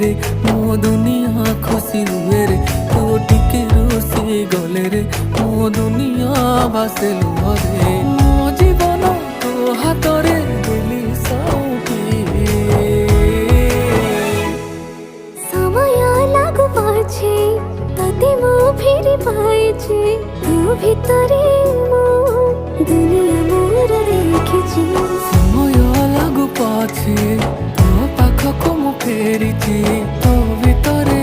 रे मो दुनिया खुशी हुए रे तू टिके रुसी गले रे मो दुनिया भासे लुहरे मो जीवन तो हाथ रे दिली सौंपी समय लागू पाछे तते मो फेरी पाइछे तू भितरे मो दुनिया मोर देखिछे समय लागू पाछे तो पाखको मु फेरिछि तो भितरे